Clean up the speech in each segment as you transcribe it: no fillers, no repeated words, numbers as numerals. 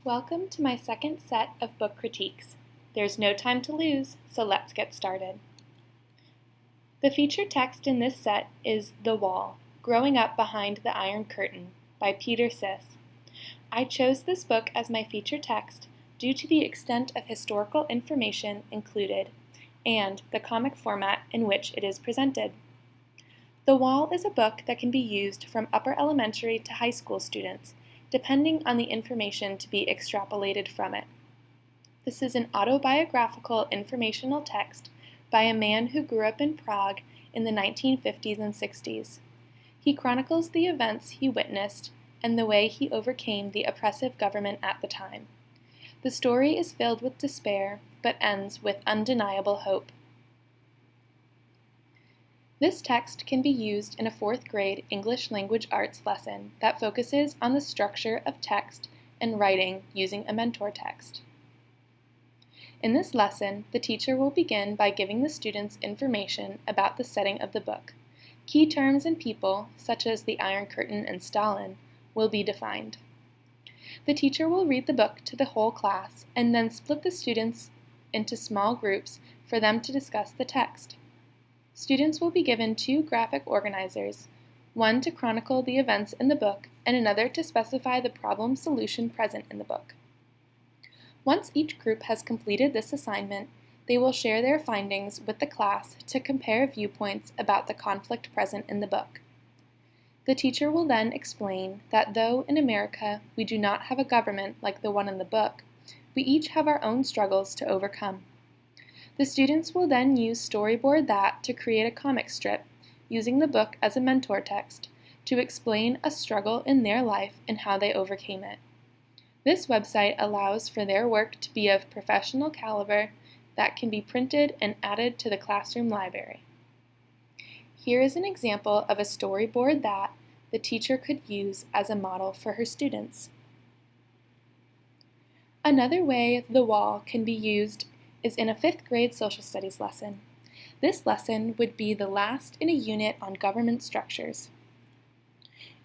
Welcome to my second set of book critiques. There's no time to lose, so let's get started. The featured text in this set is The Wall, Growing Up Behind the Iron Curtain by Peter Siss. I chose this book as my featured text due to the extent of historical information included and the comic format in which it is presented. The Wall is a book that can be used from upper elementary to high school students, depending on the information to be extrapolated from it. This is an autobiographical informational text by a man who grew up in Prague in the 1950s and 60s. He chronicles the events he witnessed and the way he overcame the oppressive government at the time. The story is filled with despair, but ends with undeniable hope. This text can be used in a 4th grade English language arts lesson that focuses on the structure of text and writing using a mentor text. In this lesson, the teacher will begin by giving the students information about the setting of the book. Key terms and people, such as the Iron Curtain and Stalin, will be defined. The teacher will read the book to the whole class and then split the students into small groups for them to discuss the text. Students will be given 2 graphic organizers, one to chronicle the events in the book and another to specify the problem solution present in the book. Once each group has completed this assignment, they will share their findings with the class to compare viewpoints about the conflict present in the book. The teacher will then explain that though in America we do not have a government like the one in the book, we each have our own struggles to overcome. The students will then use Storyboard That to create a comic strip, using the book as a mentor text, to explain a struggle in their life and how they overcame it. This website allows for their work to be of professional caliber that can be printed and added to the classroom library. Here is an example of a storyboard that the teacher could use as a model for her students. Another way The Wall can be used is in a 5th grade social studies lesson. This lesson would be the last in a unit on government structures.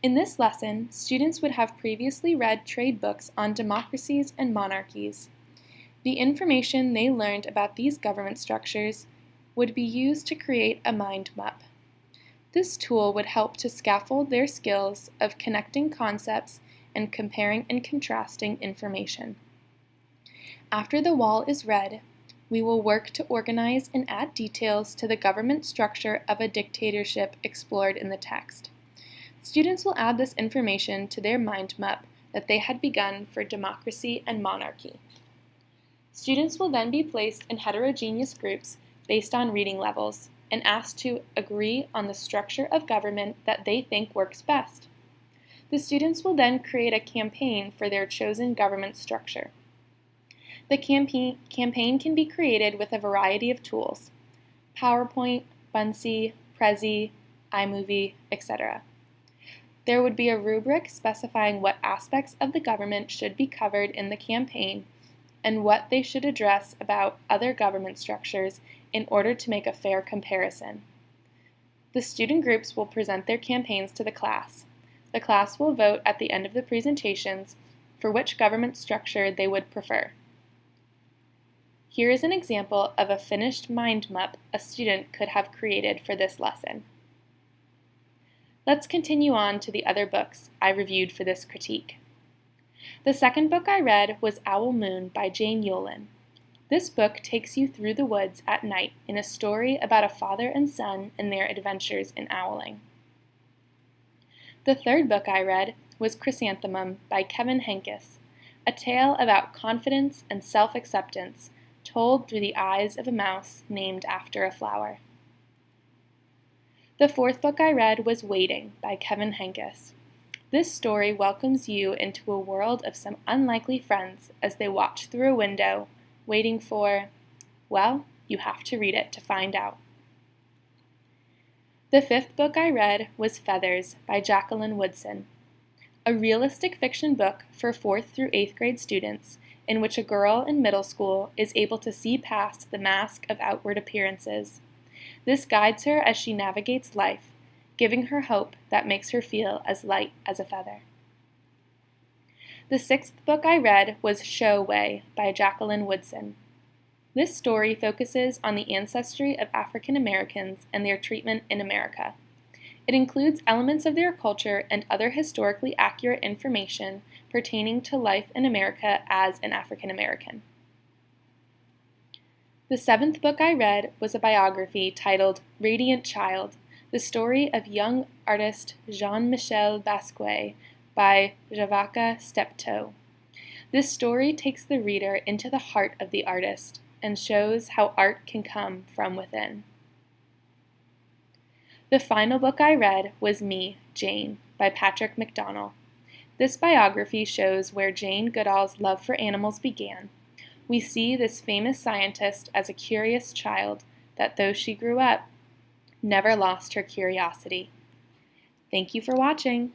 In this lesson, students would have previously read trade books on democracies and monarchies. The information they learned about these government structures would be used to create a mind map. This tool would help to scaffold their skills of connecting concepts and comparing and contrasting information. After The Wall is read, we will work to organize and add details to the government structure of a dictatorship explored in the text. Students will add this information to their mind map that they had begun for democracy and monarchy. Students will then be placed in heterogeneous groups based on reading levels and asked to agree on the structure of government that they think works best. The students will then create a campaign for their chosen government structure. The campaign can be created with a variety of tools: PowerPoint, Buncee, Prezi, iMovie, etc. There would be a rubric specifying what aspects of the government should be covered in the campaign and what they should address about other government structures in order to make a fair comparison. The student groups will present their campaigns to the class. The class will vote at the end of the presentations for which government structure they would prefer. Here is an example of a finished mind map a student could have created for this lesson. Let's continue on to the other books I reviewed for this critique. The second book I read was Owl Moon by Jane Yolen. This book takes you through the woods at night in a story about a father and son and their adventures in owling. The third book I read was Chrysanthemum by Kevin Henkes, a tale about confidence and self-acceptance told through the eyes of a mouse named after a flower. The fourth book I read was Waiting by Kevin Henkes. This story welcomes you into a world of some unlikely friends as they watch through a window, waiting for, well, you have to read it to find out. The fifth book I read was Feathers by Jacqueline Woodson, a realistic fiction book for 4th through 8th grade students in which a girl in middle school is able to see past the mask of outward appearances. This guides her as she navigates life, giving her hope that makes her feel as light as a feather. The sixth book I read was Show Way by Jacqueline Woodson. This story focuses on the ancestry of African Americans and their treatment in America. It includes elements of their culture and other historically accurate information pertaining to life in America as an African American. The seventh book I read was a biography titled Radiant Child, the story of young artist Jean-Michel Basquiat by Javaka Steptoe. This story takes the reader into the heart of the artist and shows how art can come from within. The final book I read was Me, Jane, by Patrick McDonnell. This biography shows where Jane Goodall's love for animals began. We see this famous scientist as a curious child that, though she grew up, never lost her curiosity. Thank you for watching.